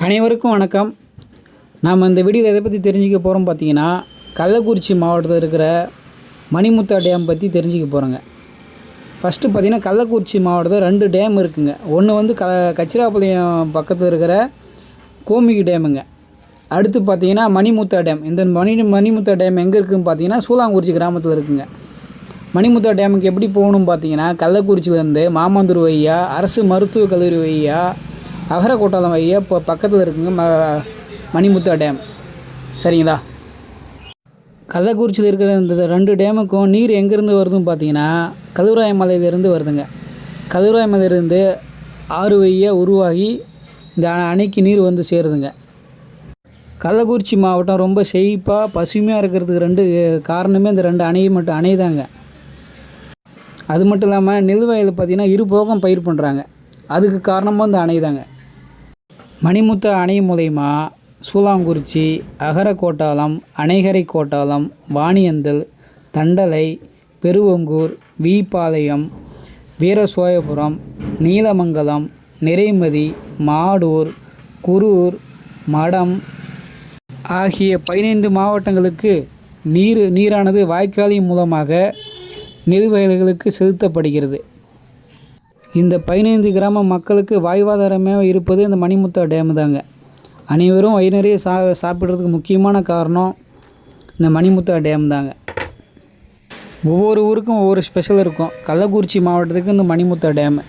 அனைவருக்கும் வணக்கம். நாம் இந்த வீடியோவில் எதை பற்றி தெரிஞ்சுக்க போகிறோம் பார்த்தீங்கன்னா, கள்ளக்குறிச்சி மாவட்டத்தில் இருக்கிற மணிமுத்தா டேம் பற்றி தெரிஞ்சுக்க போகிறோங்க. ஃபஸ்ட்டு பார்த்திங்கன்னா, கள்ளக்குறிச்சி மாவட்டத்தில் 2 டேம் இருக்குதுங்க. ஒன்று வந்து கச்சிராபாளையம் பக்கத்தில் இருக்கிற கோமிகி டேமுங்க. அடுத்து பார்த்திங்கன்னா மணிமுத்தா டேம். இந்த மணிமுத்தா டேம் எங்கே இருக்குதுன்னு பார்த்தீங்கன்னா, சூலாங்குறிச்சி கிராமத்தில் இருக்குதுங்க. மணிமுத்தா டேமுக்கு எப்படி போகணும்னு பார்த்தீங்கன்னா, கள்ளக்குறிச்சியிலேருந்து மாமாந்தூர் வழியா, அரசு மருத்துவக் கல்லூரி வழியா, அகரக்கோட்டாலம் வழியா இப்போ பக்கத்தில் இருக்குங்க மணிமுத்தா டேம். சரிங்களா? கள்ளக்குறிச்சியில் இருக்கிற இந்த 2 டேமுக்கும் நீர் எங்கேருந்து வருதுன்னு பார்த்தீங்கன்னா, கழுவராய மலையிலேருந்து வருதுங்க. கழுவராய மலையிலேருந்து ஆறு வழியாக உருவாகி இந்த அணைக்கு நீர் வந்து சேருதுங்க. கள்ளக்குறிச்சி மாவட்டம் ரொம்ப செழிப்பாக பசுமையாக இருக்கிறதுக்கு 2 காரணமே இந்த 2 அணை தாங்க. அது மட்டும் இல்லாமல் நெல் வயலில் பார்த்திங்கன்னா 2 போகம் பயிர் பண்ணுறாங்க. அதுக்கு காரணமும் இந்த அணை தாங்க. மணிமுத்தா அணை மூலயமா சூலாங்குறிச்சி, அகரக்கோட்டாலம், அணைகரை கோட்டாலம், வாணியந்தல், தண்டலை, பெருவங்கூர், வீப்பாளையம், வீரசோயபுரம், நீலமங்கலம், நிறைமதி, மாடூர், குரூர், மடம் ஆகிய 15 மாவட்டங்களுக்கு நீரானது வாய்க்காலின் மூலமாக நெல் வயல்களுக்கு செலுத்தப்படுகிறது. இந்த 15 கிராம மக்களுக்கு வாழ்வாதாரமாக இருப்பது இந்த மணிமுத்தா டேமு தாங்க. அனைவரும் வயிறு நிறைய சாப்பிட்றதுக்கு முக்கியமான காரணம் இந்த மணிமுத்தா டேம் தாங்க. ஒவ்வொரு ஊருக்கும் ஒவ்வொரு ஸ்பெஷல் இருக்கும். கள்ளக்குறிச்சி மாவட்டத்துக்கு இந்த மணிமுத்தா டேமு.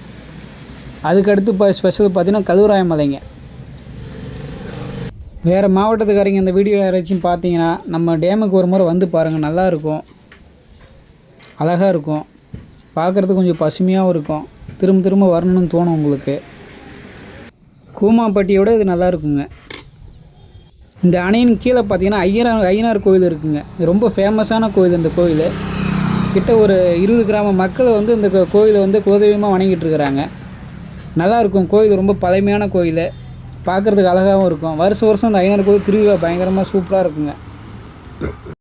அதுக்கடுத்து ஸ்பெஷல் பார்த்திங்கன்னா கழுவராய மலைங்க. வேறு மாவட்டத்துக்காரங்க இந்த வீடியோ யாராச்சும் பார்த்தீங்கன்னா, நம்ம டேமுக்கு ஒரு முறை வந்து பாருங்கள். நல்லாயிருக்கும், அழகாக இருக்கும், பார்க்குறதுக்கு கொஞ்சம் பசுமையாகவும் இருக்கும். திரும்ப வரணும்னு தோணும் உங்களுக்கு. கூமாப்பட்டியோட இது நல்லா இருக்குங்க. இந்த அணையின் கீழே பார்த்தீங்கன்னா ஐயனார் கோயில் இருக்குங்க. இது ரொம்ப ஃபேமஸான கோயில். இந்த கோயில் கிட்ட ஒரு 20 கிராம மக்கள் வந்து இந்த கோயிலை வந்து குலதெய்வமாக வணங்கிட்டு இருக்கிறாங்க. நல்லாயிருக்கும் கோயில். ரொம்ப பழமையான கோயில், பார்க்குறதுக்கு அழகாகவும் இருக்கும். வருஷம் இந்த ஐயனார் கோயில் திருவிழா பயங்கரமாக சூப்பராக இருக்குங்க.